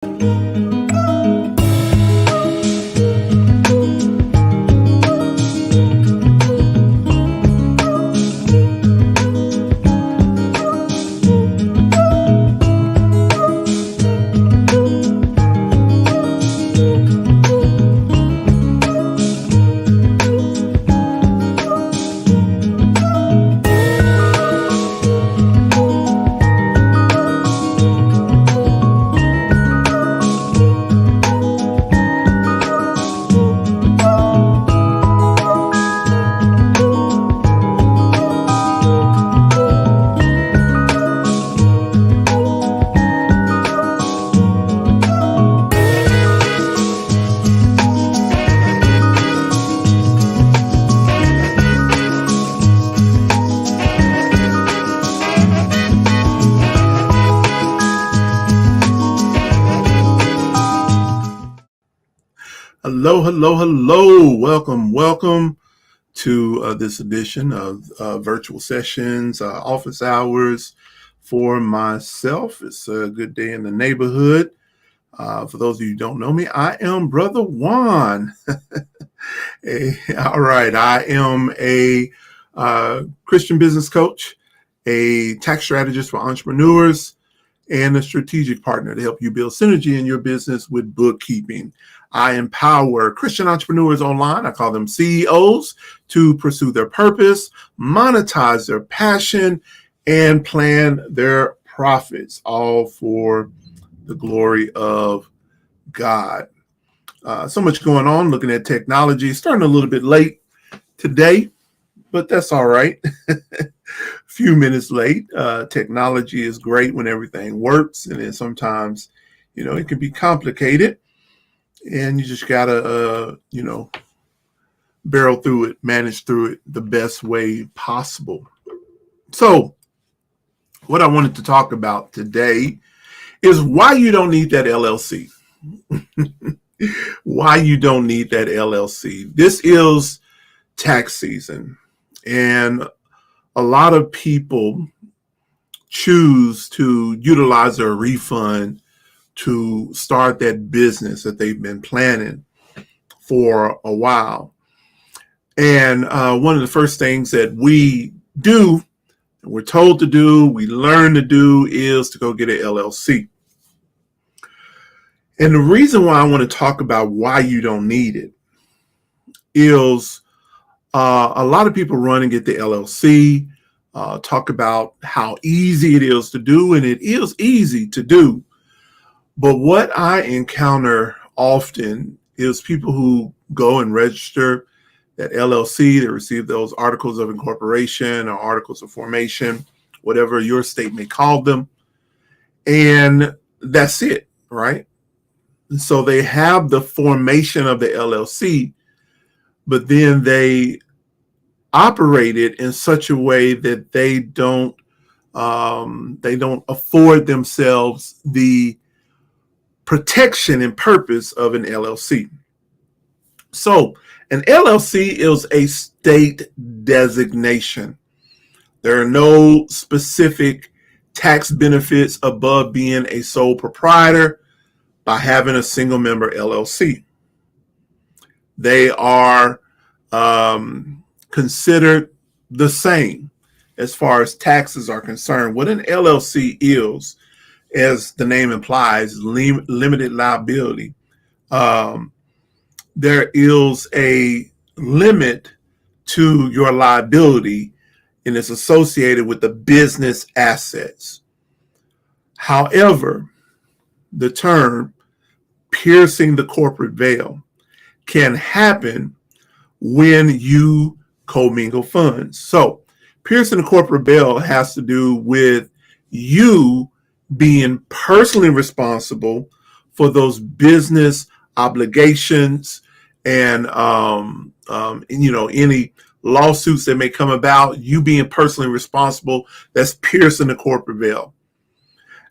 Hello, hello, hello. Welcome to this edition of virtual sessions, office hours for myself. It's a good day in the neighborhood. For those of you who don't know me, I am Brother Juan. All right, I am a Christian business coach, a tax strategist for entrepreneurs, and a strategic partner to help you build synergy in your business with bookkeeping. I empower Christian entrepreneurs online, I call them CEOs, to pursue their purpose, monetize their passion, and plan their profits, all for the glory of God. So much going on, looking at technology, starting a little bit late today, but that's all right. Few minutes late. Technology is great when everything works, and then sometimes, it can be complicated, and you just gotta, barrel through it, manage through it the best way possible. So, what I wanted to talk about today is why you don't need that LLC. Why you don't need that LLC. This is tax season, and a lot of people choose to utilize their refund to start that business that they've been planning for a while. And one of the first things that we do, we're told to do, we learn to do, is to go get an LLC. And the reason why I want to talk about why you don't need it is a lot of people run and get the LLC, talk about how easy it is to do, and it is easy to do. But what I encounter often is people who go and register that LLC, they receive those articles of incorporation or articles of formation, whatever your state may call them, and that's it, right? And so they have the formation of the LLC, but then they operate it in such a way that they don't afford themselves the protection and purpose of an LLC. So an LLC is a state designation. There are no specific tax benefits above being a sole proprietor by having a single member LLC. They are considered the same as far as taxes are concerned. What an LLC is, as the name implies, limited liability. There is a limit to your liability, and it's associated with the business assets. However, the term piercing the corporate veil can happen when you commingle funds. So piercing the corporate veil has to do with you being personally responsible for those business obligations and any lawsuits that may come about, you being personally responsible. That's piercing the corporate veil.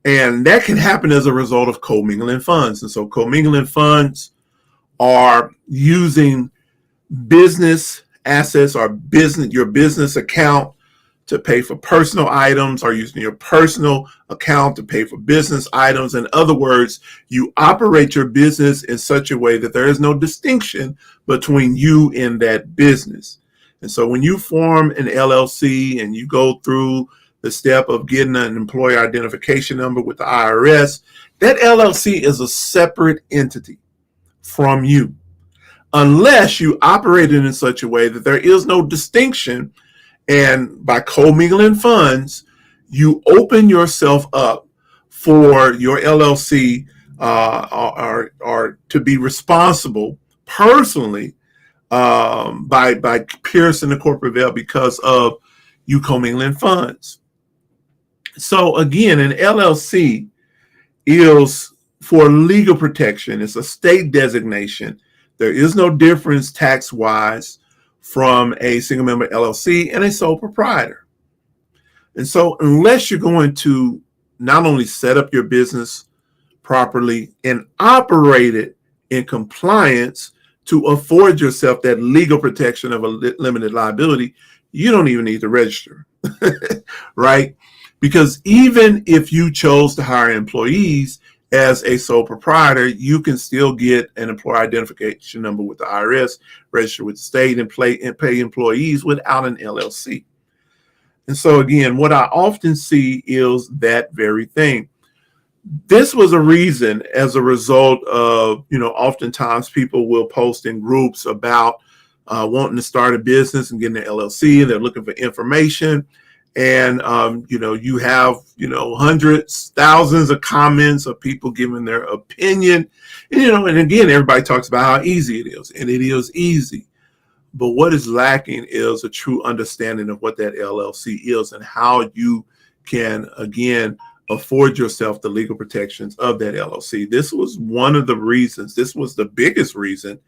And that can happen as a result of commingling funds. And so commingling funds are using business assets or your business account to pay for personal items or using your personal account to pay for business items. In other words, you operate your business in such a way that there is no distinction between you and that business. And so when you form an LLC and you go through the step of getting an employer identification number with the IRS, that LLC is a separate entity from you, unless you operate it in such a way that there is no distinction. And by commingling funds, you open yourself up for your LLC or to be responsible personally by piercing the corporate veil because of you commingling funds. So again, an LLC is for legal protection. It's a state designation. There is no difference tax-wise from a single member LLC and a sole proprietor. And so unless you're going to not only set up your business properly and operate it in compliance to afford yourself that legal protection of a limited liability, you don't even need to register, right? Because even if you chose to hire employees as a sole proprietor, you can still get an employer identification number with the IRS, register with the state, and pay employees without an LLC. And so again, what I often see is that very thing. This was a reason as a result of, oftentimes people will post in groups about wanting to start a business and getting an LLC, and they're looking for information. And, you have, hundreds, thousands of comments of people giving their opinion, and again, everybody talks about how easy it is, and it is easy. But what is lacking is a true understanding of what that LLC is and how you can, again, afford yourself the legal protections of that LLC. This was one of the reasons, this was the biggest reason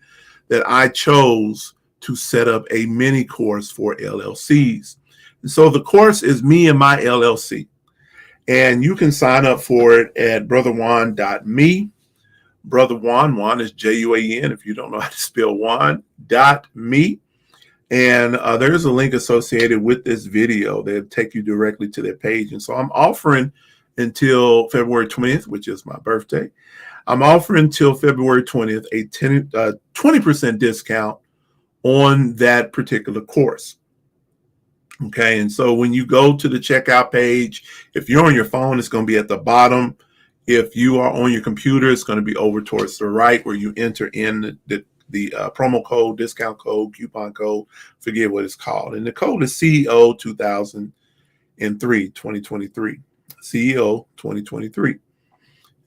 that I chose to set up a mini course for LLCs. And so the course is Me and My LLC. And you can sign up for it at brotherjuan.me. Brother Juan is Juan, if you don't know how to spell Juan.me. And there's a link associated with this video that'll take you directly to their page. And so I'm offering until February 20th, which is my birthday. I'm offering until February 20th a 20% discount on that particular course. Okay, and so when you go to the checkout page, if you're on your phone, it's going to be at the bottom. If you are on your computer, it's going to be over towards the right where you enter in the promo code, discount code, coupon code, forget what it's called. And the code is CEO 2023. CEO 2023.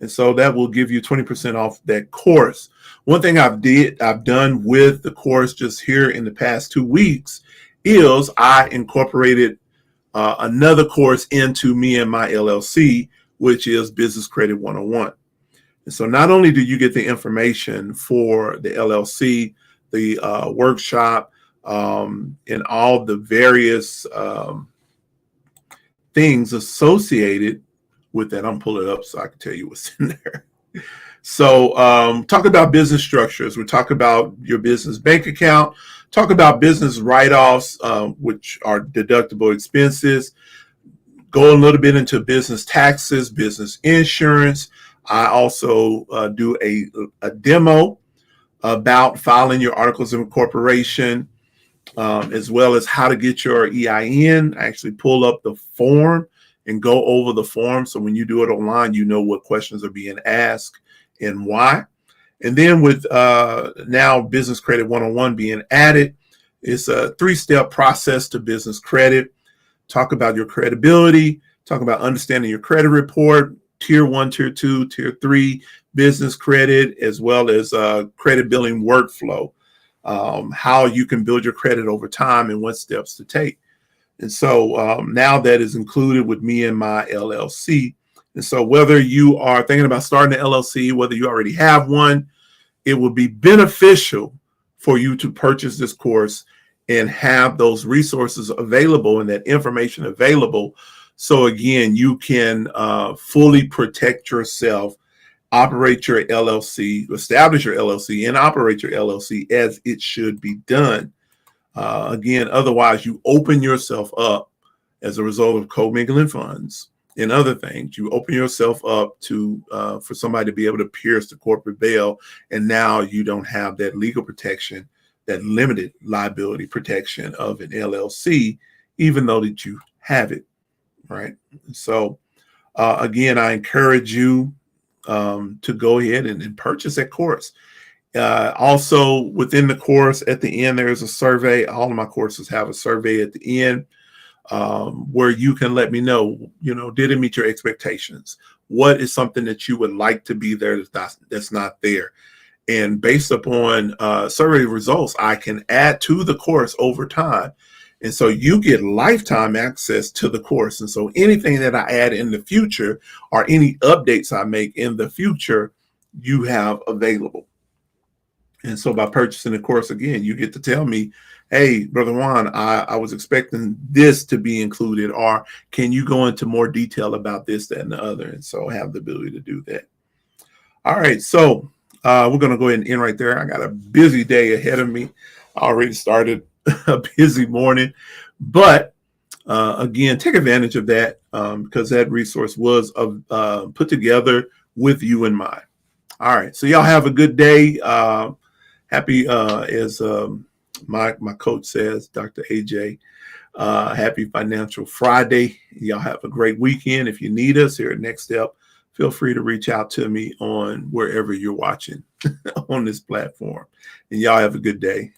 And so that will give you 20% off that course. One thing I've done with the course just here in the past 2 weeks is I incorporated another course into Me and My LLC, which is Business Credit 101. And so not only do you get the information for the LLC, the workshop, and all the various things associated with that. I'm pulling it up so I can tell you what's in there. So talk about business structures. We talk about your business bank account, talk about business write-offs, which are deductible expenses, go a little bit into business taxes, business insurance. I also do a demo about filing your articles of incorporation, as well as how to get your EIN. I actually pull up the form and go over the form. So when you do it online, you know what questions are being asked and why. And then with now Business Credit 101 being added, it's a 3-step process to business credit. Talk about your credibility, talk about understanding your credit report, tier 1, tier 2, tier 3 business credit, as well as credit billing workflow, how you can build your credit over time and what steps to take. And so now that is included with Me and My LLC. And so whether you are thinking about starting an LLC, whether you already have one, it will be beneficial for you to purchase this course and have those resources available and that information available. So again, you can fully protect yourself, operate your LLC, establish your LLC, and operate your LLC as it should be done. Again, otherwise you open yourself up as a result of commingling funds and other things, you open yourself up to for somebody to be able to pierce the corporate veil, and now you don't have that legal protection, that limited liability protection of an LLC, even though that you have it, right? So again, I encourage you to go ahead and purchase that course. Also, within the course, at the end, there's a survey. All of my courses have a survey at the end where you can let me know, did it meet your expectations? What is something that you would like to be there that's not there? And based upon survey results, I can add to the course over time. And so you get lifetime access to the course. And so anything that I add in the future or any updates I make in the future, you have available. And so by purchasing the course, again, you get to tell me, hey, Brother Juan, I was expecting this to be included, or can you go into more detail about this, that, and the other? And so I have the ability to do that. All right, so we're going to go ahead and end right there. I got a busy day ahead of me. I already started a busy morning, but again, take advantage of that because that resource was put together with you in mind. All right, so y'all have a good day. Happy, as my coach says, Dr. AJ, happy Financial Friday. Y'all have a great weekend. If you need us here at Next Step, feel free to reach out to me on wherever you're watching on this platform. And y'all have a good day.